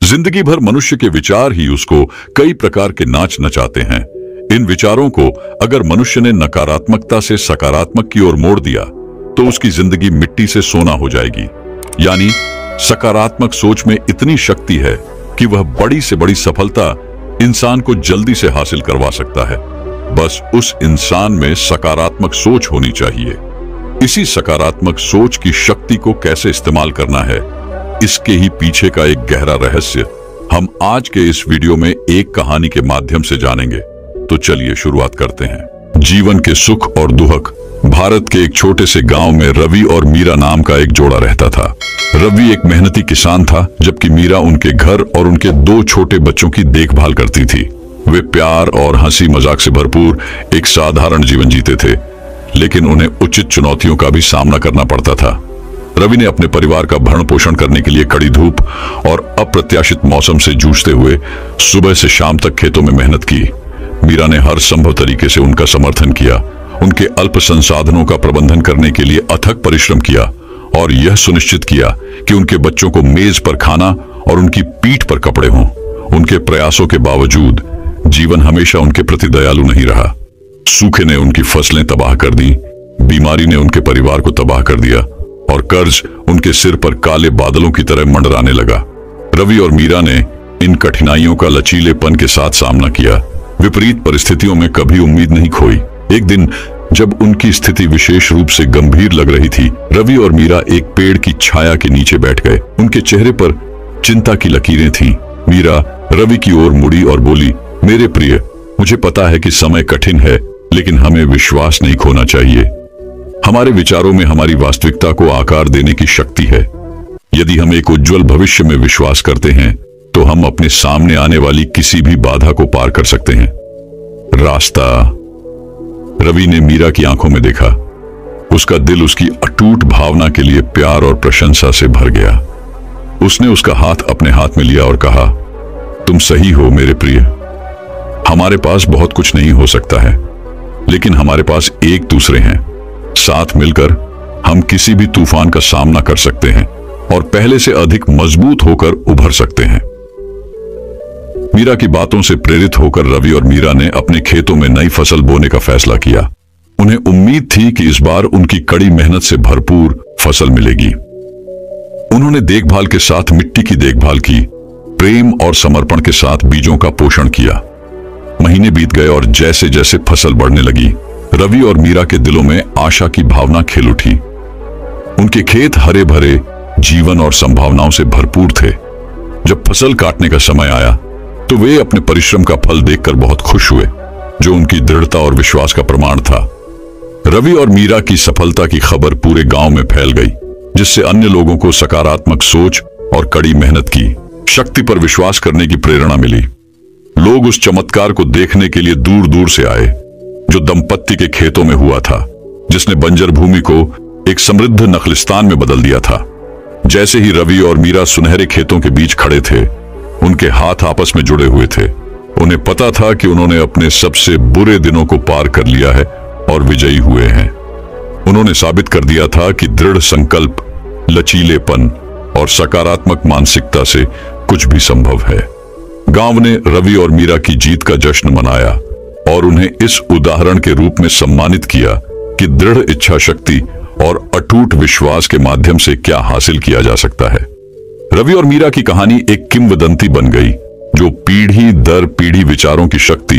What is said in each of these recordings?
जिंदगी भर मनुष्य के विचार ही उसको कई प्रकार के नाच नचाते हैं। इन विचारों को अगर मनुष्य ने नकारात्मकता से सकारात्मक की ओर मोड़ दिया तो उसकी जिंदगी मिट्टी से सोना हो जाएगी। यानी सकारात्मक सोच में इतनी शक्ति है कि वह बड़ी से बड़ी सफलता इंसान को जल्दी से हासिल करवा सकता है। बस उस इंसान में सकारात्मक सोच होनी चाहिए। इसी सकारात्मक सोच की शक्ति को कैसे इस्तेमाल करना है, इसके ही पीछे का एक गहरा रहस्य हम आज के इस वीडियो में एक कहानी के माध्यम से जानेंगे। तो चलिए शुरुआत करते हैं। जीवन के सुख और दुख। भारत के एक छोटे से गांव में रवि और मीरा नाम का एक जोड़ा रहता था। रवि एक मेहनती किसान था, जबकि मीरा उनके घर और उनके 2 छोटे बच्चों की देखभाल करती थी। वे प्यार और हंसी मजाक से भरपूर एक साधारण जीवन जीते थे, लेकिन उन्हें उचित चुनौतियों का भी सामना करना पड़ता था। रवि ने अपने परिवार का भरण पोषण करने के लिए कड़ी धूप और अप्रत्याशित मौसम से जूझते हुए सुबह से शाम तक खेतों में मेहनत की। मीरा ने हर संभव तरीके से उनका समर्थन किया, उनके अल्प संसाधनों का प्रबंधन करने के लिए अथक परिश्रम किया और यह सुनिश्चित किया कि उनके बच्चों को मेज पर खाना और उनकी पीठ पर कपड़े हों। उनके प्रयासों के बावजूद जीवन हमेशा उनके प्रति दयालु नहीं रहा। सूखे ने उनकी फसलें तबाह कर दी, बीमारी ने उनके परिवार को तबाह कर दिया और कर्ज उनके सिर पर काले बादलों की तरह मंडराने लगा। रवि और मीरा ने इन कठिनाइयों का लचीलेपन के साथ सामना किया। विपरीत परिस्थितियों में कभी उम्मीद नहीं खोई। एक दिन जब उनकी स्थिति विशेष रूप से गंभीर लग रही थी, रवि और मीरा एक पेड़ की छाया के नीचे बैठ गए। उनके चेहरे पर चिंता की लकीरें थीं। मीरा रवि की ओर मुड़ी और बोली, मेरे प्रिय, मुझे पता है कि समय कठिन है, लेकिन हमें विश्वास नहीं खोना चाहिए। हमारे विचारों में हमारी वास्तविकता को आकार देने की शक्ति है। यदि हम एक उज्जवल भविष्य में विश्वास करते हैं तो हम अपने सामने आने वाली किसी भी बाधा को पार कर सकते हैं। रास्ता। रवि ने मीरा की आंखों में देखा। उसका दिल उसकी अटूट भावना के लिए प्यार और प्रशंसा से भर गया। उसने उसका हाथ अपने हाथ में लिया और कहा, तुम सही हो मेरे प्रिय। हमारे पास बहुत कुछ नहीं हो सकता है, लेकिन हमारे पास एक दूसरे हैं। साथ मिलकर हम किसी भी तूफान का सामना कर सकते हैं और पहले से अधिक मजबूत होकर उभर सकते हैं। मीरा की बातों से प्रेरित होकर रवि और मीरा ने अपने खेतों में नई फसल बोने का फैसला किया। उन्हें उम्मीद थी कि इस बार उनकी कड़ी मेहनत से भरपूर फसल मिलेगी। उन्होंने देखभाल के साथ मिट्टी की देखभाल की, प्रेम और समर्पण के साथ बीजों का पोषण किया। महीने बीत गए और जैसे जैसे फसल बढ़ने लगी, रवि और मीरा के दिलों में आशा की भावना खिल उठी। उनके खेत हरे भरे, जीवन और संभावनाओं से भरपूर थे। जब फसल काटने का समय आया तो वे अपने परिश्रम का फल देखकर बहुत खुश हुए, जो उनकी दृढ़ता और विश्वास का प्रमाण था। रवि और मीरा की सफलता की खबर पूरे गांव में फैल गई, जिससे अन्य लोगों को सकारात्मक सोच और कड़ी मेहनत की शक्ति पर विश्वास करने की प्रेरणा मिली। लोग उस चमत्कार को देखने के लिए दूर दूर से आए, जो दंपत्ति के खेतों में हुआ था, जिसने बंजर भूमि को एक समृद्ध नखलिस्तान में बदल दिया था। जैसे ही रवि और मीरा सुनहरे खेतों के बीच खड़े थे, उनके हाथ आपस में जुड़े हुए थे। उन्हें पता था कि उन्होंने अपने सबसे बुरे दिनों को पार कर लिया है और विजयी हुए हैं। उन्होंने साबित कर दिया था कि दृढ़ संकल्प, लचीलेपन और सकारात्मक मानसिकता से कुछ भी संभव है। गांव ने रवि और मीरा की जीत का जश्न मनाया और उन्हें इस उदाहरण के रूप में सम्मानित किया कि दृढ़ इच्छा शक्ति और अटूट विश्वास के माध्यम से क्या हासिल किया जा सकता है। रवि और मीरा की कहानी एक किंवदंती बन गई, जो पीढ़ी दर पीढ़ी विचारों की शक्ति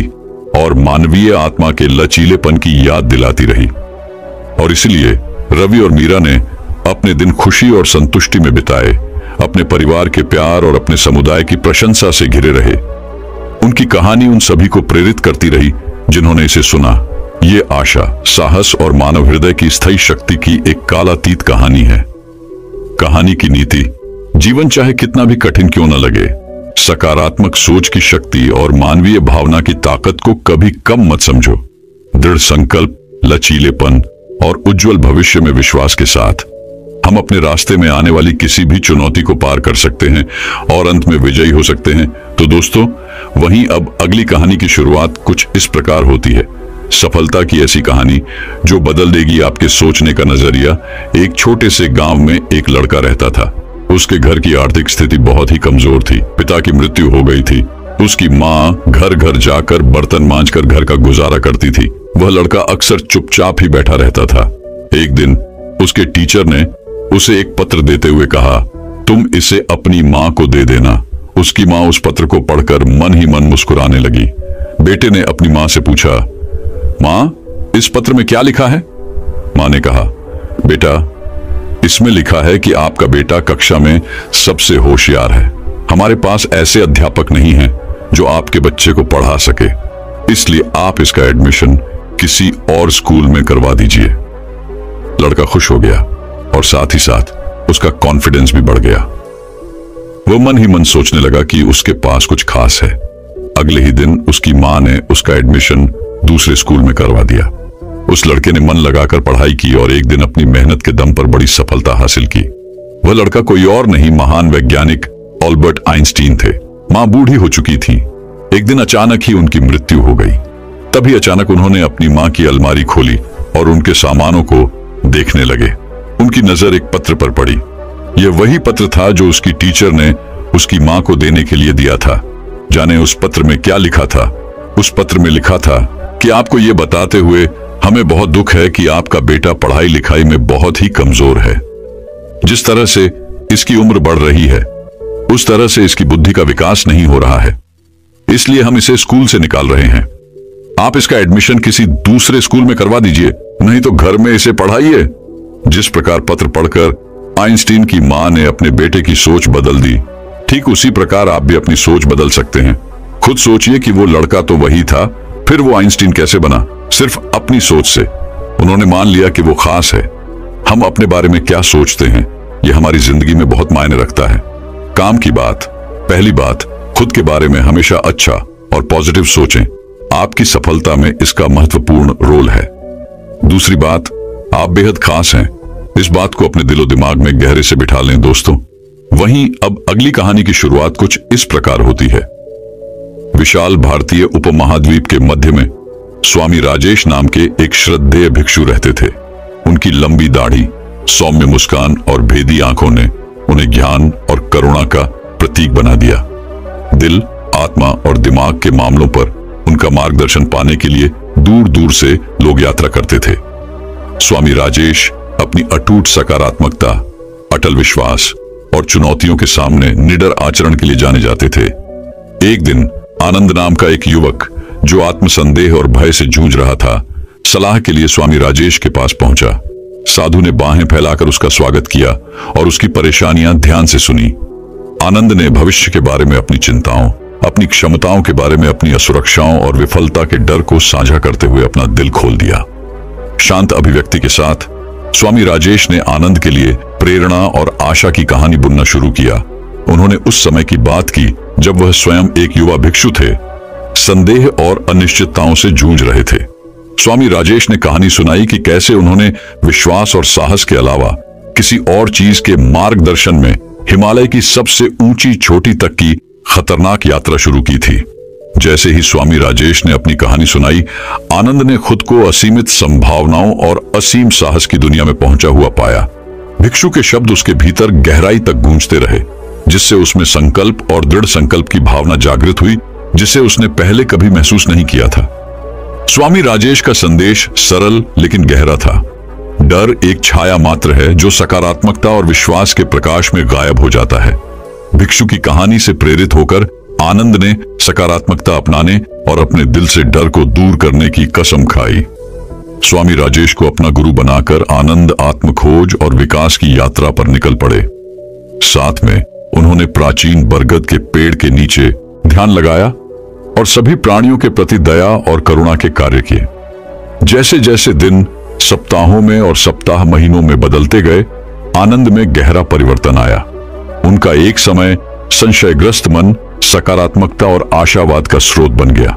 और मानवीय आत्मा के लचीलेपन की याद दिलाती रही। और इसलिए रवि और मीरा ने अपने दिन खुशी और संतुष्टि में बिताए, अपने परिवार के प्यार और अपने समुदाय की प्रशंसा से घिरे रहे। उनकी कहानी उन सभी को प्रेरित करती रही जिन्होंने इसे सुना। ये आशा, साहस और मानव हृदय की स्थायी शक्ति की एक कालातीत कहानी है। कहानी की नीति: जीवन चाहे कितना भी कठिन क्यों न लगे, सकारात्मक सोच की शक्ति और मानवीय भावना की ताकत को कभी कम मत समझो। दृढ़ संकल्प, लचीलेपन और उज्जवल भविष्य में विश्वास के साथ हम अपने रास्ते में आने वाली किसी भी चुनौती को पार कर सकते हैं और अंत में विजयी हो सकते हैं। तो दोस्तों, वहीं अब अगली कहानी की शुरुआत कुछ इस प्रकार होती है। सफलता की ऐसी कहानी जो बदल देगी आपके सोचने का नजरिया। एक छोटे से गांव में एक लड़का रहता था। उसके घर की आर्थिक स्थिति बहुत ही कमजोर थी। पिता की मृत्यु हो गई थी। उसकी माँ घर घर जाकर बर्तन मांजकर घर का गुजारा करती थी। वह लड़का अक्सर चुपचाप ही बैठा रहता था। एक दिन उसके टीचर ने उसे एक पत्र देते हुए कहा, तुम इसे अपनी माँ को दे देना। उसकी माँ उस पत्र को पढ़कर मन ही मन मुस्कुराने लगी। बेटे ने अपनी माँ से पूछा, माँ, इस पत्र में क्या लिखा है? माँ ने कहा, बेटा, इसमें लिखा है कि आपका बेटा कक्षा में सबसे होशियार है। हमारे पास ऐसे अध्यापक नहीं हैं जो आपके बच्चे को पढ़ा सके, इसलिए आप इसका एडमिशन किसी और स्कूल में करवा दीजिए। लड़का खुश हो गया और साथ ही साथ उसका कॉन्फिडेंस भी बढ़ गया। वो मन ही मन सोचने लगा कि उसके पास कुछ खास है। अगले ही दिन उसकी माँ ने उसका एडमिशन दूसरे स्कूल में करवा दिया। उस लड़के ने मन लगाकर पढ़ाई की और एक दिन अपनी मेहनत के दम पर बड़ी सफलता हासिल की। वह लड़का कोई और नहीं, महान वैज्ञानिक अल्बर्ट आइंस्टीन थे। माँ बूढ़ी हो चुकी थी। एक दिन अचानक ही उनकी मृत्यु हो गई। तभी अचानक उन्होंने अपनी माँ की अलमारी खोली और उनके सामानों को देखने लगे। उनकी नजर एक पत्र पर पड़ी। यह वही पत्र था जो उसकी टीचर ने उसकी माँ को देने के लिए दिया था। जाने उस पत्र में क्या लिखा था? उस पत्र में लिखा था कि आपको ये बताते हुए हमें बहुत दुख है कि आपका बेटा पढ़ाई लिखाई में बहुत ही कमजोर है। जिस तरह से इसकी उम्र बढ़ रही है, उस तरह से इसकी बुद्धि का विकास नहीं हो रहा है, इसलिए हम इसे स्कूल से निकाल रहे हैं। आप इसका एडमिशन किसी दूसरे स्कूल में करवा दीजिए, नहीं तो घर में इसे पढ़ाइए। जिस प्रकार पत्र पढ़कर आइंस्टीन की मां ने अपने बेटे की सोच बदल दी, ठीक उसी प्रकार आप भी अपनी सोच बदल सकते हैं। खुद सोचिए कि वो लड़का तो वही था, फिर वो आइंस्टीन कैसे बना? सिर्फ अपनी सोच से। उन्होंने मान लिया कि वो खास है। हम अपने बारे में क्या सोचते हैं, यह हमारी जिंदगी में बहुत मायने रखता है। काम की बात, पहली बात, खुद के बारे में हमेशा अच्छा और पॉजिटिव सोचें। आपकी सफलता में इसका महत्वपूर्ण रोल है। दूसरी बात, आप बेहद खास हैं। इस बात को अपने दिलो दिमाग में गहरे से बिठा लें दोस्तों। वहीं अब अगली कहानी की शुरुआत कुछ इस प्रकार होती है। विशाल भारतीय उपमहाद्वीप के मध्य में स्वामी राजेश नाम के एक श्रद्धेय भिक्षु रहते थे। उनकी लंबी दाढ़ी, सौम्य मुस्कान और भेदी आंखों ने उन्हें ज्ञान और करुणा का प्रतीक बना दिया। दिल, आत्मा और दिमाग के मामलों पर उनका मार्गदर्शन पाने के लिए दूर दूर से लोग यात्रा करते थे। स्वामी राजेश अपनी अटूट सकारात्मकता, अटल विश्वास और चुनौतियों के सामने निडर आचरण के लिए जाने जाते थे। एक दिन आनंद नाम का एक युवक जो आत्मसंदेह और भय से जूझ रहा था, सलाह के लिए स्वामी राजेश के पास पहुंचा। साधु ने बाहें फैलाकर उसका स्वागत किया और उसकी परेशानियां ध्यान से सुनी। आनंद ने भविष्य के बारे में अपनी चिंताओं, अपनी क्षमताओं के बारे में अपनी असुरक्षाओं और विफलता के डर को साझा करते हुए अपना दिल खोल दिया। शांत अभिव्यक्ति के साथ स्वामी राजेश ने आनंद के लिए प्रेरणा और आशा की कहानी बुनना शुरू किया। उन्होंने उस समय की बात की जब वह स्वयं एक युवा भिक्षु थे, संदेह और अनिश्चितताओं से जूझ रहे थे। स्वामी राजेश ने कहानी सुनाई कि कैसे उन्होंने विश्वास और साहस के अलावा किसी और चीज के मार्गदर्शन में हिमालय की सबसे ऊंची चोटी तक की खतरनाक यात्रा शुरू की थी। जैसे ही स्वामी राजेश ने अपनी कहानी सुनाई, आनंद ने खुद को असीमित संभावनाओं और असीम साहस की दुनिया में पहुंचा हुआ पाया। भिक्षु के शब्द उसके भीतर गहराई तक गूंजते रहे, जिससे उसमें संकल्प और दृढ़ संकल्प की भावना जागृत हुई, जिसे उसने पहले कभी महसूस नहीं किया था। स्वामी राजेश का संदेश सरल लेकिन गहरा था। डर एक छाया मात्र है जो सकारात्मकता और विश्वास के प्रकाश में गायब हो जाता है। भिक्षु की कहानी से प्रेरित होकर आनंद ने सकारात्मकता अपनाने और अपने दिल से डर को दूर करने की कसम खाई। स्वामी राजेश को अपना गुरु बनाकर आनंद आत्मखोज और विकास की यात्रा पर निकल पड़े। साथ में उन्होंने प्राचीन बरगद के पेड़ के नीचे ध्यान लगाया और सभी प्राणियों के प्रति दया और करुणा के कार्य किए। जैसे जैसे दिन सप्ताहों में और सप्ताह महीनों में बदलते गए, आनंद में गहरा परिवर्तन आया। उनका एक समय संशयग्रस्त मन सकारात्मकता और आशावाद का स्रोत बन गया।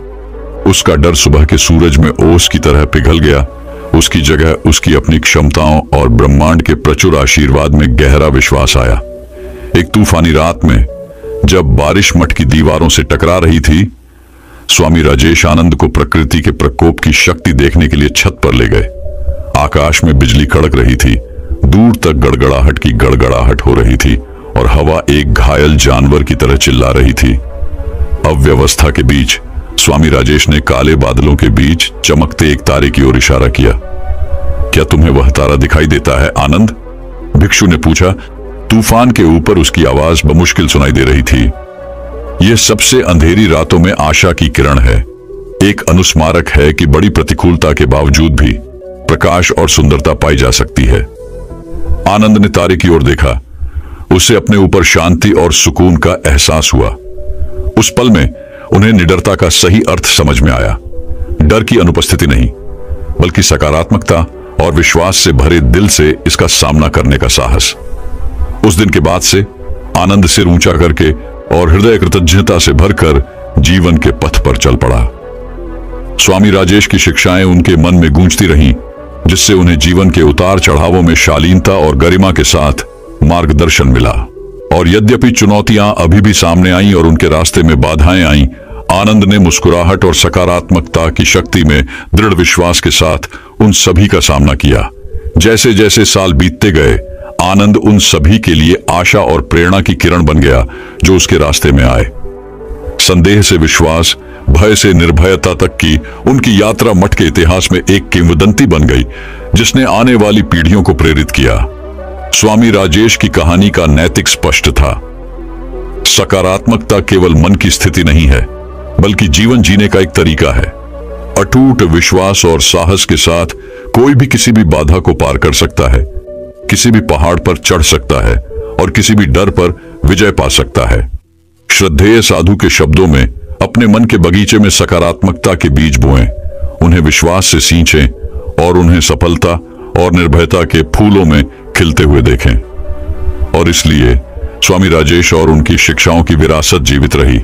उसका डर सुबह के सूरज में ओस की तरह पिघल गया। उसकी जगह उसकी अपनी क्षमताओं और ब्रह्मांड के प्रचुर आशीर्वाद में गहरा विश्वास आया। एक तूफानी रात में जब बारिश मठ की दीवारों से टकरा रही थी, स्वामी राजेश आनंद को प्रकृति के प्रकोप की शक्ति देखने के लिए छत पर ले गए। आकाश में बिजली कड़क रही थी, दूर तक गड़गड़ाहट की गड़गड़ाहट हो रही थी और हवा एक घायल जानवर की तरह चिल्ला रही थी। अव्यवस्था के बीच स्वामी राजेश ने काले बादलों के बीच चमकते एक तारे की ओर इशारा किया। क्या तुम्हें वह तारा दिखाई देता है, आनंद? भिक्षु ने पूछा। तूफान के ऊपर उसकी आवाज बमुश्किल सुनाई दे रही थी। यह सबसे अंधेरी रातों में आशा की किरण है, एक अनुस्मारक है कि बड़ी प्रतिकूलता के बावजूद भी प्रकाश और सुंदरता पाई जा सकती है। आनंद ने तारे की ओर देखा। उसे अपने ऊपर शांति और सुकून का एहसास हुआ। उस पल में उन्हें निडरता का सही अर्थ समझ में आया। डर की अनुपस्थिति नहीं, बल्कि सकारात्मकता और विश्वास से भरे दिल से इसका सामना करने का साहस। उस दिन के बाद से आनंद सिर ऊंचा करके और हृदय कृतज्ञता से भरकर जीवन के पथ पर चल पड़ा। स्वामी राजेश की शिक्षाएं उनके मन में गूंजती रहीं, जिससे उन्हें जीवन के उतार चढ़ावों में शालीनता और गरिमा के साथ मार्गदर्शन मिला। और यद्यपि चुनौतियां अभी भी सामने आईं और उनके रास्ते में बाधाएं आईं, आनंद ने मुस्कुराहट और सकारात्मकता की शक्ति में दृढ़ विश्वास के साथ उन सभी का सामना किया। जैसे जैसे साल बीतते गए, आनंद उन सभी के लिए आशा और प्रेरणा की किरण बन गया जो उसके रास्ते में आए। संदेह से विश्वास, भय से निर्भयता तक की उनकी यात्रा मठ के इतिहास में एक किंवदंती बन गई, जिसने आने वाली पीढ़ियों को प्रेरित किया। स्वामी राजेश की कहानी का नैतिक स्पष्ट था। सकारात्मकता केवल मन की स्थिति नहीं है, बल्कि जीवन जीने का एक तरीका है। अटूट विश्वास और साहस के साथ कोई भी किसी भी बाधा को पार कर सकता है, किसी भी पहाड़ पर चढ़ सकता है और किसी भी डर पर विजय पा सकता है। श्रद्धेय साधु के शब्दों में, अपने मन के बगीचे में सकारात्मकता के बीज बोएं, उन्हें विश्वास से सींचें और उन्हें सफलता और निर्भयता के फूलों में खिलते हुए देखें। और इसलिए स्वामी राजेश और उनकी शिक्षाओं की विरासत जीवित रही।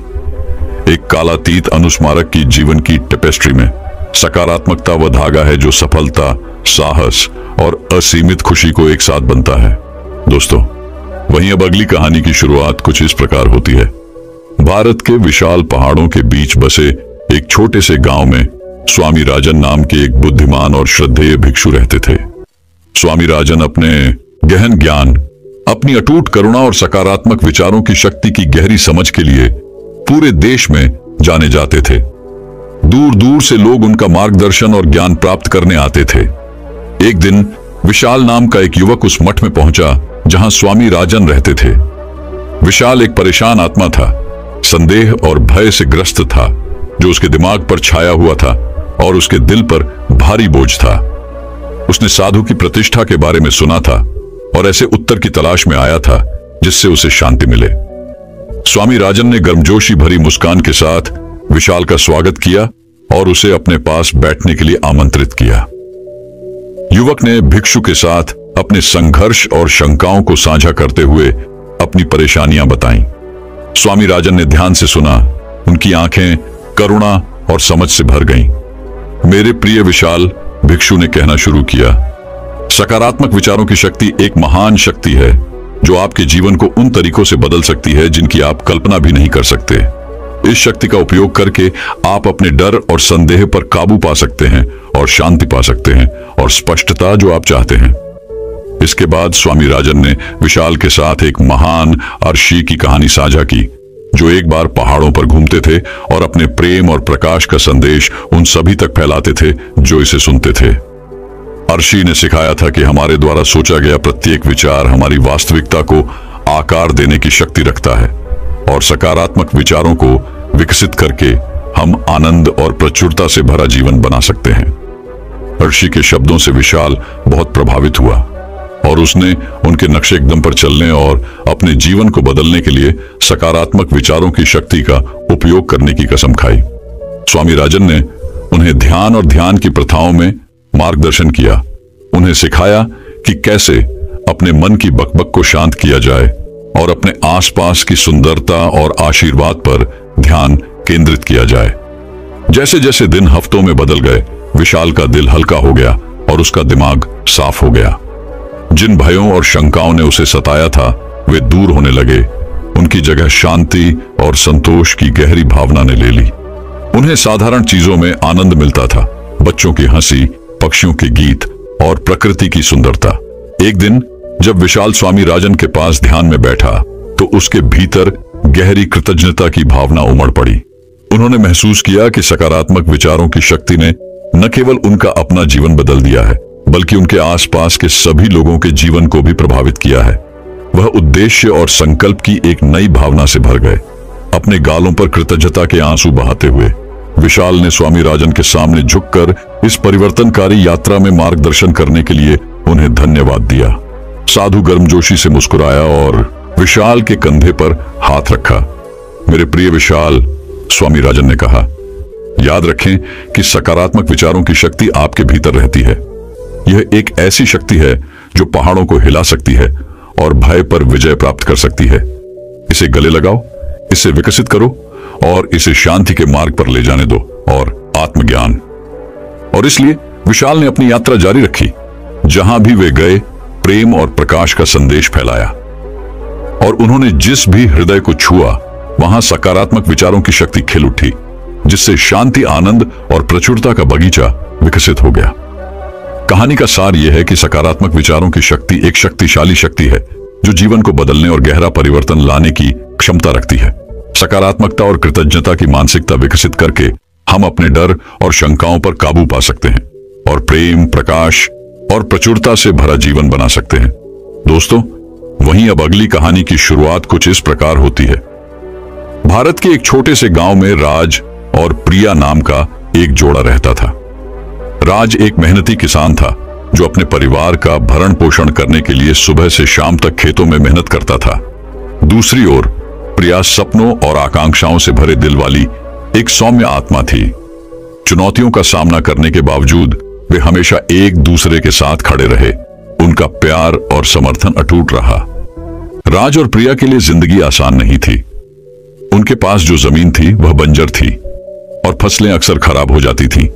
एक कालातीत अनुस्मारक की जीवन की टेपेस्ट्री में सकारात्मकता वह धागा है जो सफलता, साहस और असीमित खुशी को एक साथ बनता है। दोस्तों, वहीं अब अगली कहानी की शुरुआत कुछ इस प्रकार होती है। भारत के विशाल पहाड़ों के बीच बसे एक छोटे से गांव में स्वामी राजन नाम के एक बुद्धिमान और श्रद्धेय भिक्षु रहते थे। स्वामी राजन अपने गहन ज्ञान, अपनी अटूट करुणा और सकारात्मक विचारों की शक्ति की गहरी समझ के लिए पूरे देश में जाने जाते थे। दूर दूर से लोग उनका मार्गदर्शन और ज्ञान प्राप्त करने आते थे। एक दिन विशाल नाम का एक युवक उस मठ में पहुंचा जहां स्वामी राजन रहते थे। विशाल एक परेशान आत्मा था, संदेह और भय से ग्रस्त था, जो उसके दिमाग पर छाया हुआ था और उसके दिल पर भारी बोझ था। उसने साधु की प्रतिष्ठा के बारे में सुना था और ऐसे उत्तर की तलाश में आया था जिससे उसे शांति मिले। स्वामी राजन ने गर्मजोशी भरी मुस्कान के साथ विशाल का स्वागत किया और उसे अपने पास बैठने के लिए आमंत्रित किया। युवक ने भिक्षु के साथ अपने संघर्ष और शंकाओं को साझा करते हुए अपनी परेशानियां बताईं। स्वामी राजन ने ध्यान से सुना। उनकी आंखें करुणा और समझ से भर गईं। मेरे प्रिय विशाल, भिक्षु ने कहना शुरू किया, सकारात्मक विचारों की शक्ति एक महान शक्ति है जो आपके जीवन को उन तरीकों से बदल सकती है जिनकी आप कल्पना भी नहीं कर सकते। इस शक्ति का उपयोग करके आप अपने डर और संदेह पर काबू पा सकते हैं और शांति पा सकते हैं और स्पष्टता जो आप चाहते हैं। इसके बाद स्वामी राजन ने विशाल के साथ एक महान अर्शी की कहानी साझा की, जो एक बार पहाड़ों पर घूमते थे और अपने प्रेम और प्रकाश का संदेश उन सभी तक फैलाते थे जो इसे सुनते थे। अर्शी ने सिखाया था कि हमारे द्वारा सोचा गया प्रत्येक विचार हमारी वास्तविकता को आकार देने की शक्ति रखता है और सकारात्मक विचारों को विकसित करके हम आनंद और प्रचुरता से भरा जीवन बना सकते हैं। अर्शी के शब्दों से विशाल बहुत प्रभावित हुआ और उसने उनके नक्शे कदम पर चलने और अपने जीवन को बदलने के लिए सकारात्मक विचारों की शक्ति का उपयोग करने की कसम खाई। स्वामी राजन ने उन्हें ध्यान और ध्यान की प्रथाओं में मार्गदर्शन किया। उन्हें सिखाया कि कैसे अपने मन की बकबक को शांत किया जाए और अपने आसपास की सुंदरता और आशीर्वाद पर ध्यान केंद्रित किया जाए। जैसे जैसे दिन हफ्तों में बदल गए, विशाल का दिल हल्का हो गया और उसका दिमाग साफ हो गया। जिन भयों और शंकाओं ने उसे सताया था वे दूर होने लगे। उनकी जगह शांति और संतोष की गहरी भावना ने ले ली। उन्हें साधारण चीजों में आनंद मिलता था, बच्चों की हंसी, पक्षियों के गीत और प्रकृति की सुंदरता। एक दिन जब विशाल स्वामी राजन के पास ध्यान में बैठा तो उसके भीतर गहरी कृतज्ञता की भावना उमड़ पड़ी। उन्होंने महसूस किया कि सकारात्मक विचारों की शक्ति ने न केवल उनका अपना जीवन बदल दिया है, बल्कि उनके आसपास के सभी लोगों के जीवन को भी प्रभावित किया है। वह उद्देश्य और संकल्प की एक नई भावना से भर गए। अपने गालों पर कृतज्ञता के आंसू बहाते हुए विशाल ने स्वामी राजन के सामने झुककर इस परिवर्तनकारी यात्रा में मार्गदर्शन करने के लिए उन्हें धन्यवाद दिया। साधु गर्मजोशी से मुस्कुराया और विशाल के कंधे पर हाथ रखा। मेरे प्रिय विशाल, स्वामी राजन ने कहा, याद रखें कि सकारात्मक विचारों की शक्ति आपके भीतर रहती है। यह एक ऐसी शक्ति है जो पहाड़ों को हिला सकती है और भय पर विजय प्राप्त कर सकती है। इसे गले लगाओ, इसे विकसित करो और इसे शांति के मार्ग पर ले जाने दो और आत्मज्ञान। और इसलिए विशाल ने अपनी यात्रा जारी रखी। जहां भी वे गए, प्रेम और प्रकाश का संदेश फैलाया और उन्होंने जिस भी हृदय को छुआ, वहां सकारात्मक विचारों की शक्ति खिल उठी, जिससे शांति, आनंद और प्रचुरता का बगीचा विकसित हो गया। कहानी का सार यह है कि सकारात्मक विचारों की शक्ति एक शक्तिशाली शक्ति है जो जीवन को बदलने और गहरा परिवर्तन लाने की क्षमता रखती है। सकारात्मकता और कृतज्ञता की मानसिकता विकसित करके हम अपने डर और शंकाओं पर काबू पा सकते हैं और प्रेम, प्रकाश और प्रचुरता से भरा जीवन बना सकते हैं। दोस्तों, वहीं अब अगली कहानी की शुरुआत कुछ इस प्रकार होती है। भारत के एक छोटे से गांव में राज और प्रिया नाम का एक जोड़ा रहता था। राज एक मेहनती किसान था जो अपने परिवार का भरण पोषण करने के लिए सुबह से शाम तक खेतों में मेहनत करता था। दूसरी ओर प्रिया सपनों और आकांक्षाओं से भरे दिल वाली एक सौम्य आत्मा थी। चुनौतियों का सामना करने के बावजूद वे हमेशा एक दूसरे के साथ खड़े रहे। उनका प्यार और समर्थन अटूट रहा। राज और प्रिया के लिए जिंदगी आसान नहीं थी। उनके पास जो जमीन थी वह बंजर थी और फसलें अक्सर खराब हो जाती थीं,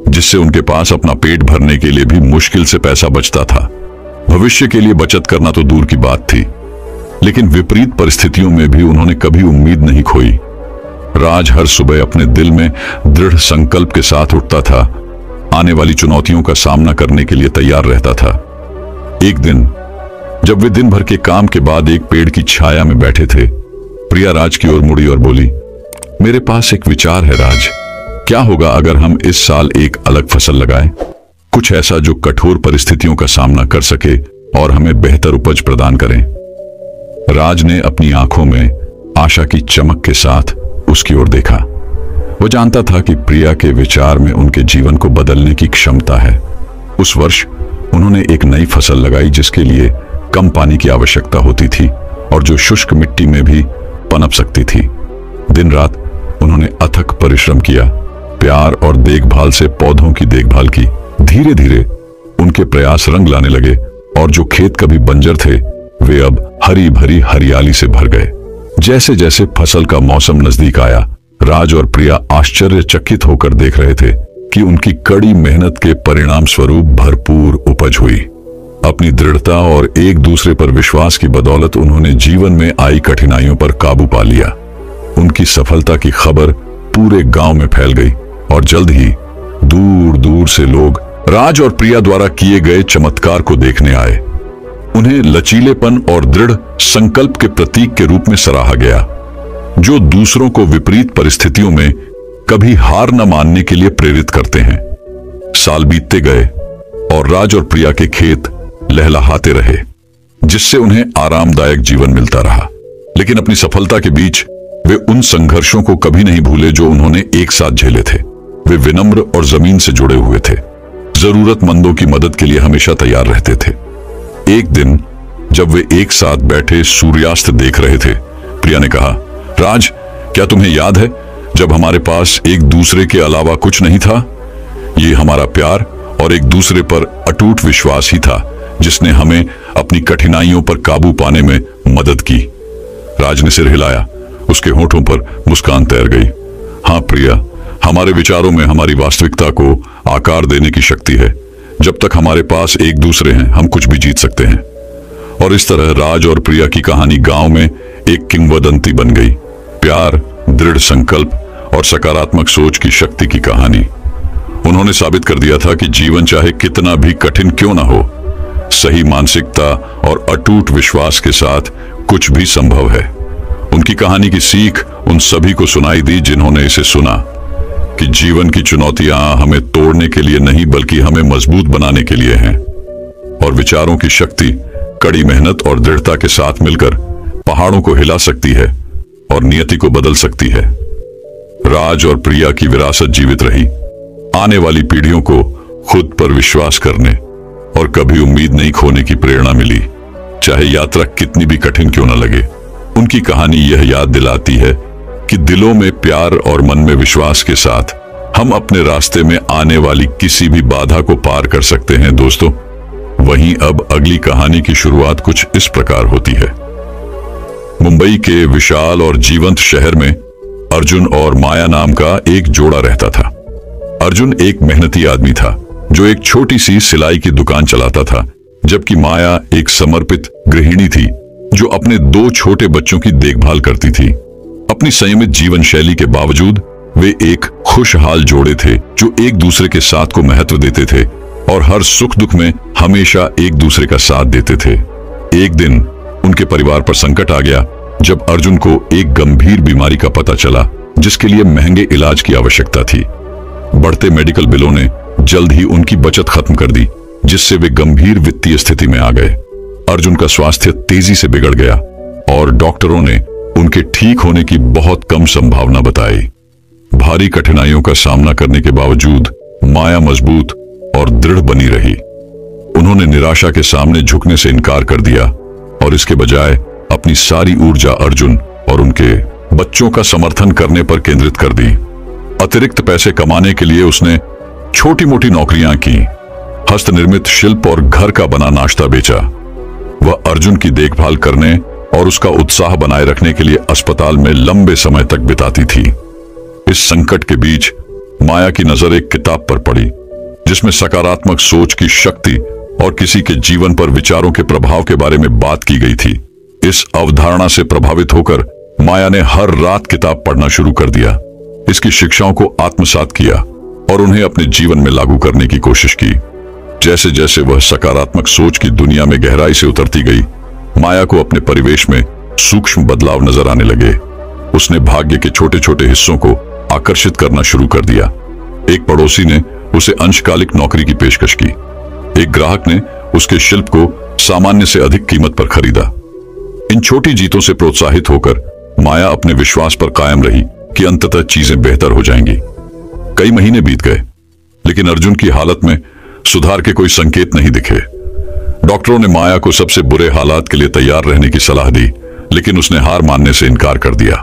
जिससे उनके पास अपना पेट भरने के लिए भी मुश्किल से पैसा बचता था। भविष्य के लिए बचत करना तो दूर की बात थी, लेकिन विपरीत परिस्थितियों में भी उन्होंने कभी उम्मीद नहीं खोई। राज हर सुबह अपने दिल में दृढ़ संकल्प के साथ उठता था, आने वाली चुनौतियों का सामना करने के लिए तैयार रहता था। एक दिन जब वे दिन भर के काम के बाद एक पेड़ की छाया में बैठे थे, प्रिया राज की ओर मुड़ी और बोली, मेरे पास एक विचार है राज, क्या होगा अगर हम इस साल एक अलग फसल लगाएं? कुछ ऐसा जो कठोर परिस्थितियों का सामना कर सके और हमें बेहतर उपज प्रदान करें। राज ने अपनी आंखों में आशा की चमक के साथ उसकी ओर देखा। वो जानता था कि प्रिया के विचार में उनके जीवन को बदलने की क्षमता है। उस वर्ष उन्होंने एक नई फसल लगाई जिसके लिए कम पानी की आवश्यकता होती थी और जो शुष्क मिट्टी में भी पनप सकती थी। दिन रात उन्होंने अथक परिश्रम किया, प्यार और देखभाल से पौधों की देखभाल की। धीरे धीरे उनके प्रयास रंग लाने लगे और जो खेत कभी बंजर थे वे अब हरी भरी हरियाली से भर गए। जैसे जैसे फसल का मौसम नजदीक आया, राज और प्रिया आश्चर्यचकित होकर देख रहे थे कि उनकी कड़ी मेहनत के परिणाम स्वरूप भरपूर उपज हुई। अपनी दृढ़ता और एक दूसरे पर विश्वास की बदौलत उन्होंने जीवन में आई कठिनाइयों पर काबू पा लिया। उनकी सफलता की खबर पूरे गांव में फैल गई और जल्द ही दूर दूर से लोग राज और प्रिया द्वारा किए गए चमत्कार को देखने आए। उन्हें लचीलेपन और दृढ़ संकल्प के प्रतीक के रूप में सराहा गया, जो दूसरों को विपरीत परिस्थितियों में कभी हार न मानने के लिए प्रेरित करते हैं। साल बीतते गए और राज और प्रिया के खेत लहलहाते रहे, जिससे उन्हें आरामदायक जीवन मिलता रहा। लेकिन अपनी सफलता के बीच वे उन संघर्षों को कभी नहीं भूले जो उन्होंने एक साथ झेले थे। वे विनम्र और जमीन से जुड़े हुए थे, जरूरतमंदों की मदद के लिए हमेशा तैयार रहते थे। एक दिन जब वे एक साथ बैठे सूर्यास्त देख रहे थे, प्रिया ने कहा, राज, क्या तुम्हें याद है जब हमारे पास एक दूसरे के अलावा कुछ नहीं था? ये हमारा प्यार और एक दूसरे पर अटूट विश्वास ही था जिसने हमें अपनी कठिनाइयों पर काबू पाने में मदद की। राज ने सिर हिलाया, उसके होठों पर मुस्कान तैर गई। हाँ प्रिया, हमारे विचारों में हमारी वास्तविकता को आकार देने की शक्ति है। जब तक हमारे पास एक दूसरे हैं, हम कुछ भी जीत सकते हैं। और इस तरह राज और प्रिया की कहानी गांव में एक किंवदंती बन गई। प्यार, दृढ़ संकल्प और सकारात्मक सोच की शक्ति की कहानी। उन्होंने साबित कर दिया था कि जीवन चाहे कितना भी कठिन क्यों ना हो, सही मानसिकता और अटूट विश्वास के साथ कुछ भी संभव है। उनकी कहानी की सीख उन सभी को सुनाई दी जिन्होंने इसे सुना कि जीवन की चुनौतियां हमें तोड़ने के लिए नहीं बल्कि हमें मजबूत बनाने के लिए हैं, और विचारों की शक्ति कड़ी मेहनत और दृढ़ता के साथ मिलकर पहाड़ों को हिला सकती है और नियति को बदल सकती है। राज और प्रिया की विरासत जीवित रही, आने वाली पीढ़ियों को खुद पर विश्वास करने और कभी उम्मीद नहीं खोने की प्रेरणा मिली, चाहे यात्रा कितनी भी कठिन क्यों न लगे। उनकी कहानी यह याद दिलाती है कि दिलों में प्यार और मन में विश्वास के साथ हम अपने रास्ते में आने वाली किसी भी बाधा को पार कर सकते हैं दोस्तों। वहीं अब अगली कहानी की शुरुआत कुछ इस प्रकार होती है। मुंबई के विशाल और जीवंत शहर में अर्जुन और माया नाम का एक जोड़ा रहता था। अर्जुन एक मेहनती आदमी था जो एक छोटी सी सिलाई की दुकान चलाता था, जबकि माया एक समर्पित गृहिणी थी जो अपने 2 छोटे बच्चों की देखभाल करती थी। अपनी संयमित जीवन शैली के बावजूद वे एक खुशहाल जोड़े थे जो एक दूसरे के साथ को महत्व देते थे और हर सुख दुख में हमेशा एक दूसरे का साथ देते थे। एक दिन उनके परिवार पर संकट आ गया जब अर्जुन को एक गंभीर बीमारी का पता चला जिसके लिए महंगे इलाज की आवश्यकता थी। बढ़ते मेडिकल बिलों ने जल्द ही उनकी बचत खत्म कर दी, जिससे वे गंभीर वित्तीय स्थिति में आ गए। अर्जुन का स्वास्थ्य तेजी से बिगड़ गया और डॉक्टरों ने उनके ठीक होने की बहुत कम संभावना बताई। भारी कठिनाइयों का सामना करने के बावजूद माया मजबूत और दृढ़ बनी रही। उन्होंने निराशा के सामने झुकने से इनकार कर दिया और इसके बजाय अपनी सारी ऊर्जा अर्जुन और उनके बच्चों का समर्थन करने पर केंद्रित कर दी। अतिरिक्त पैसे कमाने के लिए उसने छोटी मोटी नौकरियां की, हस्तनिर्मित शिल्प और घर का बना नाश्ता बेचा। वह अर्जुन की देखभाल करने और उसका उत्साह बनाए रखने के लिए अस्पताल में लंबे समय तक बिताती थी। इस संकट के बीच माया की नजर एक किताब पर पड़ी जिसमें सकारात्मक सोच की शक्ति और किसी के जीवन पर विचारों के प्रभाव के बारे में बात की गई थी। इस अवधारणा से प्रभावित होकर माया ने हर रात किताब पढ़ना शुरू कर दिया, इसकी शिक्षाओं को आत्मसात किया और उन्हें अपने जीवन में लागू करने की कोशिश की। जैसे जैसे वह सकारात्मक सोच की दुनिया में गहराई से उतरती गई, माया को अपने परिवेश में सूक्ष्म बदलाव नजर आने लगे। उसने भाग्य के छोटे छोटे हिस्सों को आकर्षित करना शुरू कर दिया। एक पड़ोसी ने उसे अंशकालिक नौकरी की पेशकश की। एक ग्राहक ने उसके शिल्प को सामान्य से अधिक कीमत पर खरीदा। इन छोटी जीतों से प्रोत्साहित होकर माया अपने विश्वास पर कायम रही कि अंततः चीजें बेहतर हो जाएंगी। कई महीने बीत गए, लेकिन अर्जुन की हालत में सुधार के कोई संकेत नहीं दिखे। डॉक्टरों ने माया को सबसे बुरे हालात के लिए तैयार रहने की सलाह दी, लेकिन उसने हार मानने से इनकार कर दिया।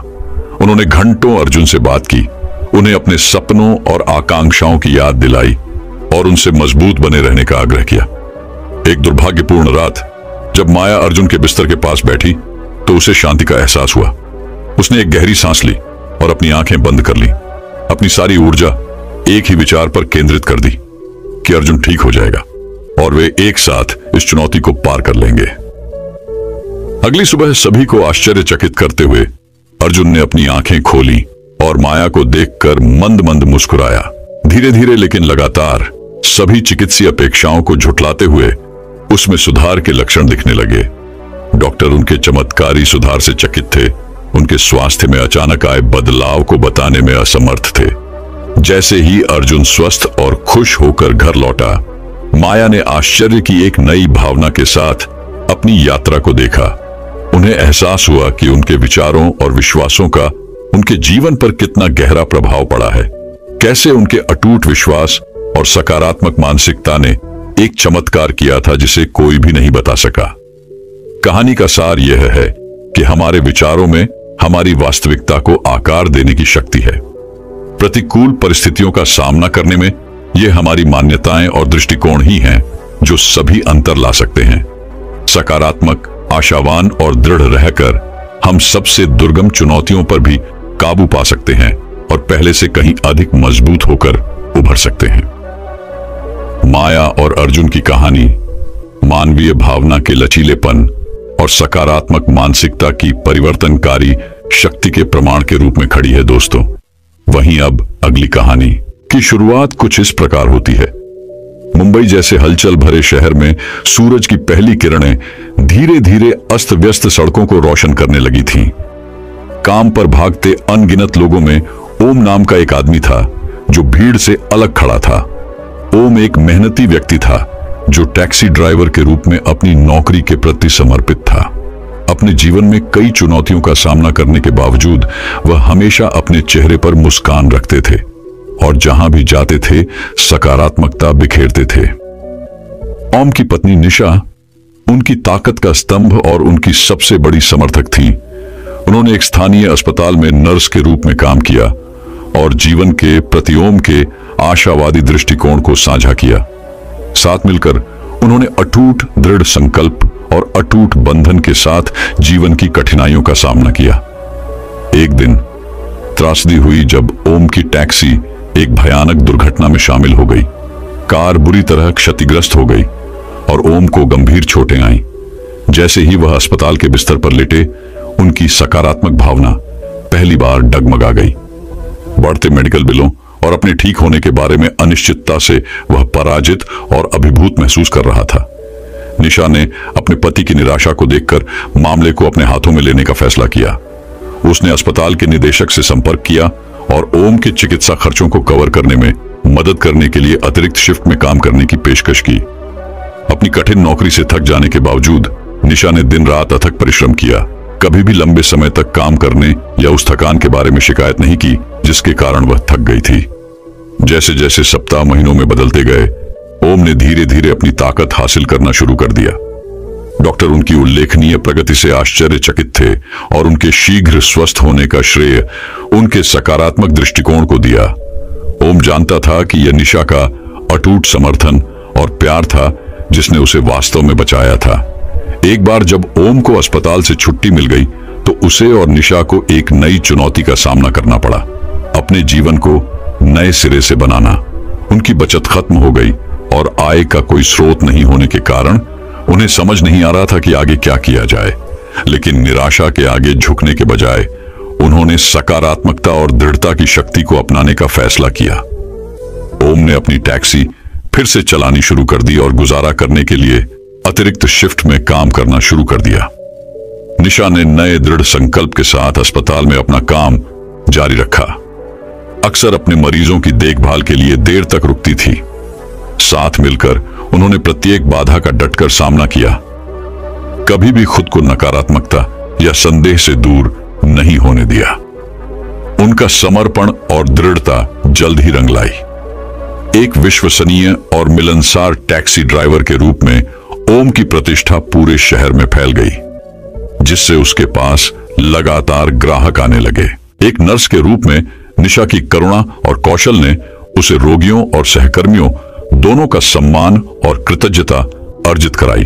उन्होंने घंटों अर्जुन से बात की, उन्हें अपने सपनों और आकांक्षाओं की याद दिलाई और उनसे मजबूत बने रहने का आग्रह किया। एक दुर्भाग्यपूर्ण रात जब माया अर्जुन के बिस्तर के पास बैठी तो उसे शांति का एहसास हुआ। उसने एक गहरी सांस ली और अपनी आंखें बंद कर ली। अपनी सारी ऊर्जा एक ही विचार पर केंद्रित कर दी कि अर्जुन ठीक हो जाएगा और वे एक साथ इस चुनौती को पार कर लेंगे। अगली सुबह सभी को आश्चर्यचकित करते हुए अर्जुन ने अपनी आंखें खोली और माया को देखकर मंद मंद मुस्कुराया। धीरे धीरे लेकिन लगातार सभी चिकित्सीय अपेक्षाओं को झुठलाते हुए उसमें सुधार के लक्षण दिखने लगे। डॉक्टर उनके चमत्कारी सुधार से चकित थे, उनके स्वास्थ्य में अचानक आए बदलाव को बताने में असमर्थ थे। जैसे ही अर्जुन स्वस्थ और खुश होकर घर लौटा, माया ने आश्चर्य की एक नई भावना के साथ अपनी यात्रा को देखा। उन्हें एहसास हुआ कि उनके विचारों और विश्वासों का उनके जीवन पर कितना गहरा प्रभाव पड़ा है। कैसे उनके अटूट विश्वास और सकारात्मक मानसिकता ने एक चमत्कार किया था जिसे कोई भी नहीं बता सका। कहानी का सार यह है कि हमारे विचारों में हमारी वास्तविकता को आकार देने की शक्ति है। प्रतिकूल परिस्थितियों का सामना करने में ये हमारी मान्यताएं और दृष्टिकोण ही हैं जो सभी अंतर ला सकते हैं। सकारात्मक, आशावान और दृढ़ रहकर हम सबसे दुर्गम चुनौतियों पर भी काबू पा सकते हैं और पहले से कहीं अधिक मजबूत होकर उभर सकते हैं। माया और अर्जुन की कहानी मानवीय भावना के लचीलेपन और सकारात्मक मानसिकता की परिवर्तनकारी शक्ति के प्रमाण के रूप में खड़ी है दोस्तों। वहीं अब अगली कहानी की शुरुआत कुछ इस प्रकार होती है। मुंबई जैसे हलचल भरे शहर में सूरज की पहली किरणें धीरे धीरे अस्त व्यस्त सड़कों को रोशन करने लगी थीं। काम पर भागते अनगिनत लोगों में ओम नाम का एक आदमी था जो भीड़ से अलग खड़ा था। ओम एक मेहनती व्यक्ति था जो टैक्सी ड्राइवर के रूप में अपनी नौकरी के प्रति समर्पित था। अपने जीवन में कई चुनौतियों का सामना करने के बावजूद वह हमेशा अपने चेहरे पर मुस्कान रखते थे और जहां भी जाते थे सकारात्मकता बिखेरते थे। ओम की पत्नी निशा उनकी ताकत का स्तंभ और उनकी सबसे बड़ी समर्थक थी। उन्होंने एक स्थानीय अस्पताल में नर्स के रूप में काम किया और जीवन के प्रति ओम के आशावादी दृष्टिकोण को साझा किया। साथ मिलकर उन्होंने अटूट दृढ़ संकल्प और अटूट बंधन के साथ जीवन की कठिनाइयों का सामना किया। एक दिन त्रासदी हुई जब ओम की टैक्सी एक भयानक दुर्घटना में शामिल हो गई। कार बुरी तरह क्षतिग्रस्त हो गई और ओम को गंभीर चोटें आईं। जैसे ही वह अस्पताल के बिस्तर पर लेटे, उनकी सकारात्मक भावना पहली बार डगमगा गई। बढ़ते मेडिकल बिलों और अपने ठीक होने के बारे में अनिश्चितता से वह पराजित और अभिभूत महसूस कर रहा था। निशा ने अपने पति की निराशा को देखकर मामले को अपने हाथों में लेने का फैसला किया। उसने अस्पताल के निदेशक से संपर्क किया और ओम के चिकित्सा खर्चों को कवर करने में मदद करने के लिए अतिरिक्त शिफ्ट में काम करने की पेशकश की। अपनी कठिन नौकरी से थक जाने के बावजूद निशा ने दिन रात अथक परिश्रम किया। कभी भी लंबे समय तक काम करने या उस थकान के बारे में शिकायत नहीं की जिसके कारण वह थक गई थी। जैसे जैसे सप्ताह महीनों में बदलते गए, ओम ने धीरे धीरे अपनी ताकत हासिल करना शुरू कर दिया। डॉक्टर उनकी उल्लेखनीय प्रगति से आश्चर्यचकित थे और उनके शीघ्र स्वस्थ होने का श्रेय उनके सकारात्मक दृष्टिकोण को दिया। ओम जानता था कि यह निशा का अटूट समर्थन और प्यार था जिसने उसे वास्तव में बचाया था। एक बार जब ओम को अस्पताल से छुट्टी मिल गई तो उसे और निशा को एक नई चुनौती का सामना करना पड़ा। अपने जीवन को नए सिरे से बनाना। उनकी बचत खत्म हो गई और आय का कोई स्रोत नहीं होने के कारण उन्हें समझ नहीं आ रहा था कि आगे क्या किया जाए। लेकिन निराशा के आगे झुकने के बजाय उन्होंने सकारात्मकता और दृढ़ता की शक्ति को अपनाने का फैसला किया। ओम ने अपनी टैक्सी फिर से चलानी शुरू कर दी और गुजारा करने के लिए अतिरिक्त शिफ्ट में काम करना शुरू कर दिया। निशा ने नए दृढ़ संकल्प के साथ अस्पताल में अपना काम जारी रखा। अक्सर अपने मरीजों की देखभाल के लिए देर तक रुकती थी। साथ मिलकर उन्होंने प्रत्येक बाधा का डटकर सामना किया। कभी भी खुद को नकारात्मकता या संदेह से दूर नहीं होने दिया। उनका समर्पण और दृढ़ता जल्द ही रंग लाई। एक विश्वसनीय और मिलनसार टैक्सी ड्राइवर के रूप में ओम की प्रतिष्ठा पूरे शहर में फैल गई, जिससे उसके पास लगातार ग्राहक आने लगे। एक नर्स के रूप में निशा की करुणा और कौशल ने उसे रोगियों और सहकर्मियों दोनों का सम्मान और कृतज्ञता अर्जित कराई।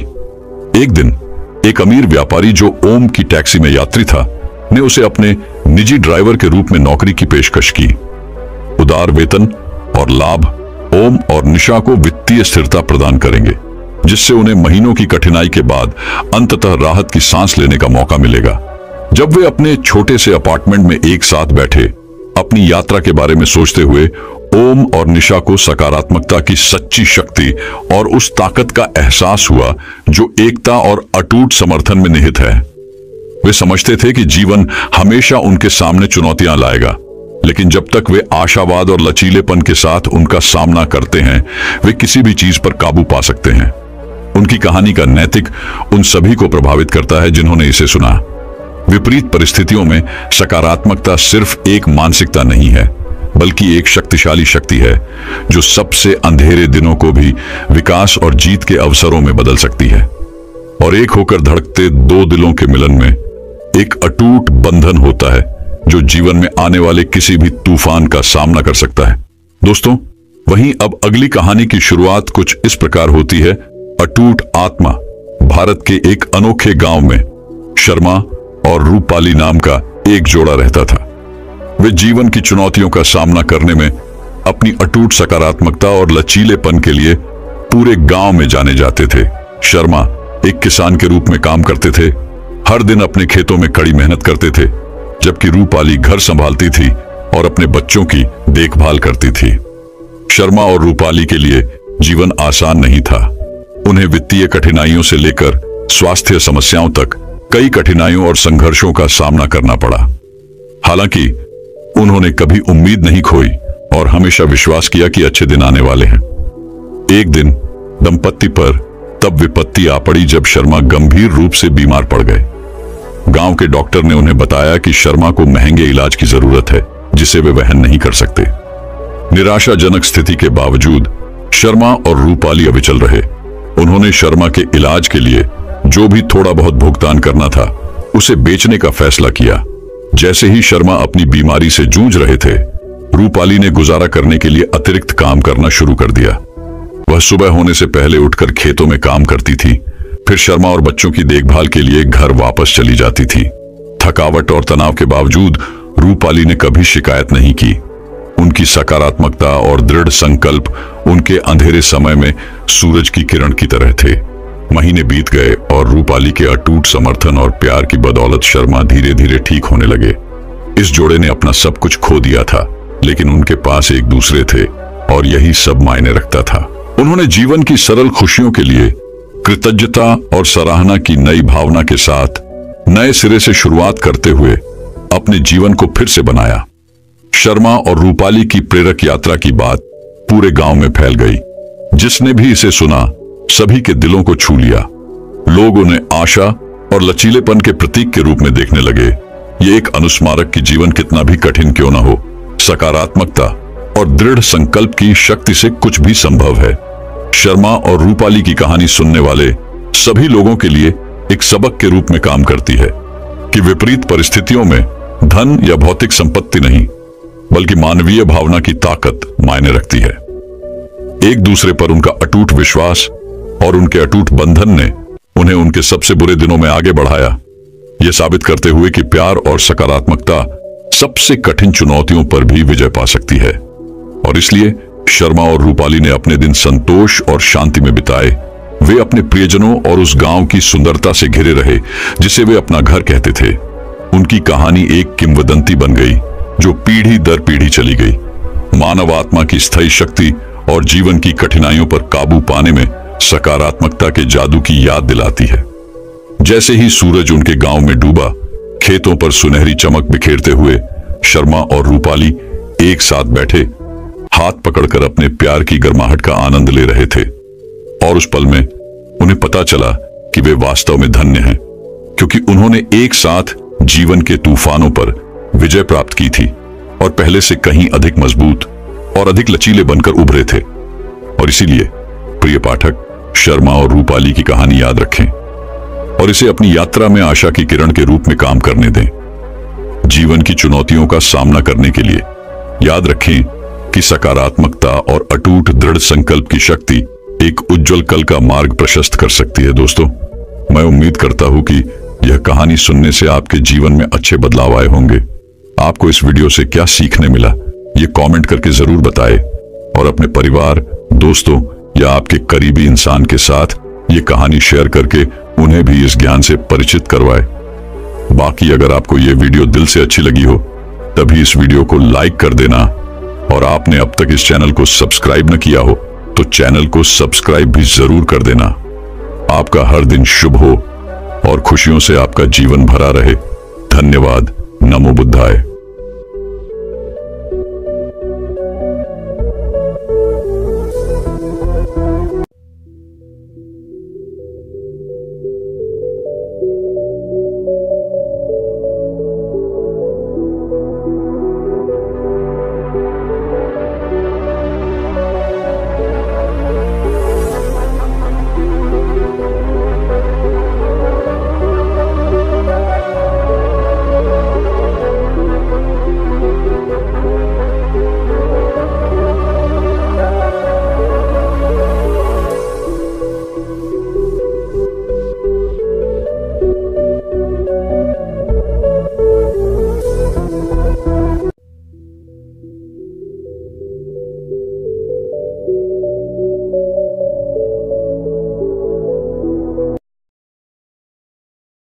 एक दिन एक अमीर व्यापारी जो ओम की टैक्सी में यात्री था ने उसे अपने निजी ड्राइवर के रूप में नौकरी की पेशकश की। उदार वेतन और लाभ ओम और निशा को वित्तीय स्थिरता प्रदान करेंगे, जिससे उन्हें महीनों की कठिनाई के बाद अंततः राहत की सांस लेने का मौका मिलेगा। जब वे अपने छोटे से अपार्टमेंट में एक साथ बैठे, अपनी यात्रा के बारे में सोचते हुए, ओम और निशा को सकारात्मकता की सच्ची शक्ति और उस ताकत का एहसास हुआ जो एकता और अटूट समर्थन में निहित है। वे समझते थे कि जीवन हमेशा उनके सामने चुनौतियां लाएगा, लेकिन जब तक वे आशावाद और लचीलेपन के साथ उनका सामना करते हैं, वे किसी भी चीज पर काबू पा सकते हैं। उनकी कहानी का नैतिक उन सभी को प्रभावित करता है जिन्होंने इसे सुना। विपरीत परिस्थितियों में सकारात्मकता सिर्फ एक मानसिकता नहीं है, बल्कि एक शक्तिशाली शक्ति है जो सबसे अंधेरे दिनों को भी विकास और जीत के अवसरों में बदल सकती है। और एक होकर धड़कते दो दिलों के मिलन में एक अटूट बंधन होता है जो जीवन में आने वाले किसी भी तूफान का सामना कर सकता है। दोस्तों, वहीं अब अगली कहानी की शुरुआत कुछ इस प्रकार होती है। अटूट आत्मा। भारत के एक अनोखे गांव में शर्मा और रूपाली नाम का एक जोड़ा रहता था। वे जीवन की चुनौतियों का सामना करने में अपनी अटूट सकारात्मकता और लचीलेपन के लिए पूरे गांव में जाने जाते थे। शर्मा एक किसान के रूप में काम करते थे, हर दिन अपने खेतों में कड़ी मेहनत करते थे, जबकि रूपाली घर संभालती थी और अपने बच्चों की देखभाल करती थी। शर्मा और रूपाली के लिए जीवन आसान नहीं था। उन्हें वित्तीय कठिनाइयों से लेकर स्वास्थ्य समस्याओं तक कई कठिनाइयों और संघर्षों का सामना करना पड़ा। हालांकि उन्होंने कभी उम्मीद नहीं खोई और हमेशा विश्वास किया कि अच्छे दिन आने वाले हैं। एक दिन दंपत्ति पर तब विपत्ति आ पड़ी जब शर्मा गंभीर रूप से बीमार पड़ गए। गांव के डॉक्टर ने उन्हें बताया कि शर्मा को महंगे इलाज की जरूरत है जिसे वे वहन नहीं कर सकते। निराशाजनक स्थिति के बावजूद शर्मा और रूपाली अविचल रहे। उन्होंने शर्मा के इलाज के लिए जो भी थोड़ा बहुत भुगतान करना था उसे बेचने का फैसला किया। जैसे ही शर्मा अपनी बीमारी से जूझ रहे थे, रूपाली ने गुजारा करने के लिए अतिरिक्त काम करना शुरू कर दिया। वह सुबह होने से पहले उठकर खेतों में काम करती थी, फिर शर्मा और बच्चों की देखभाल के लिए घर वापस चली जाती थी। थकावट और तनाव के बावजूद रूपाली ने कभी शिकायत नहीं की। उनकी सकारात्मकता और दृढ़ संकल्प उनके अंधेरे समय में सूरज की किरण की तरह थे। महीने बीत गए और रूपाली के अटूट समर्थन और प्यार की बदौलत शर्मा धीरे धीरे ठीक होने लगे। इस जोड़े ने अपना सब कुछ खो दिया था, लेकिन उनके पास एक दूसरे थे और यही सब मायने रखता था। उन्होंने जीवन की सरल खुशियों के लिए कृतज्ञता और सराहना की नई भावना के साथ नए सिरे से शुरुआत करते हुए अपने जीवन को फिर से बनाया। शर्मा और रूपाली की प्रेरक यात्रा की बात पूरे गांव में फैल गई। जिसने भी इसे सुना सभी के दिलों को छू लिया। लोग उन्हें आशा और लचीलेपन के प्रतीक के रूप में देखने लगे। ये एक अनुस्मारक कि जीवन कितना भी कठिन क्यों ना हो, सकारात्मकता और दृढ़ संकल्प की शक्ति से कुछ भी संभव है। शर्मा और रूपाली की कहानी सुनने वाले सभी लोगों के लिए एक सबक के रूप में काम करती है कि विपरीत परिस्थितियों में धन या भौतिक संपत्ति नहीं, बल्कि मानवीय भावना की ताकत मायने रखती है। एक दूसरे पर उनका अटूट विश्वास और उनके अटूट बंधन ने उन्हें उनके सबसे बुरे दिनों में आगे बढ़ाया, यह साबित करते हुए कि प्यार और सकारात्मकता सबसे कठिन चुनौतियों पर भी विजय पा सकती है। और इसलिए शर्मा और रूपाली ने अपने दिन संतोष और शांति में बिताए। वे अपने प्रियजनों और उस गांव की सुंदरता से घिरे रहे जिसे वे अपना घर कहते थे। उनकी कहानी एक किंवदंती बन गई जो पीढ़ी दर पीढ़ी चली गई। मानव आत्मा की स्थायी शक्ति और जीवन की कठिनाइयों पर काबू पाने में सकारात्मकता के जादू की याद दिलाती है। जैसे ही सूरज उनके गांव में डूबा, खेतों पर सुनहरी चमक बिखेरते हुए शर्मा और रूपाली एक साथ बैठे हाथ पकड़कर अपने प्यार की गर्माहट का आनंद ले रहे थे। और उस पल में उन्हें पता चला कि वे वास्तव में धन्य हैं, क्योंकि उन्होंने एक साथ जीवन के तूफानों पर विजय प्राप्त की थी और पहले से कहीं अधिक मजबूत और अधिक लचीले बनकर उभरे थे। और इसीलिए प्रिय पाठक, शर्मा और रूपाली की कहानी याद रखें और इसे अपनी यात्रा में आशा की किरण के रूप में काम करने दें। जीवन की चुनौतियों का सामना करने के लिए याद रखें कि सकारात्मकता और अटूट दृढ़ संकल्प की शक्ति एक उज्जवल कल का मार्ग प्रशस्त कर सकती है। दोस्तों, मैं उम्मीद करता हूं कि यह कहानी सुनने से आपके जीवन में अच्छे बदलाव आए होंगे। आपको इस वीडियो से क्या सीखने मिला, ये कमेंट करके जरूर बताएं और अपने परिवार, दोस्तों या आपके करीबी इंसान के साथ ये कहानी शेयर करके उन्हें भी इस ज्ञान से परिचित करवाएं। बाकी अगर आपको ये वीडियो दिल से अच्छी लगी हो तभी इस वीडियो को लाइक कर देना, और आपने अब तक इस चैनल को सब्सक्राइब न किया हो तो चैनल को सब्सक्राइब भी जरूर कर देना। आपका हर दिन शुभ हो और खुशियों से आपका जीवन भरा रहे। धन्यवाद। नमो बुद्धाय।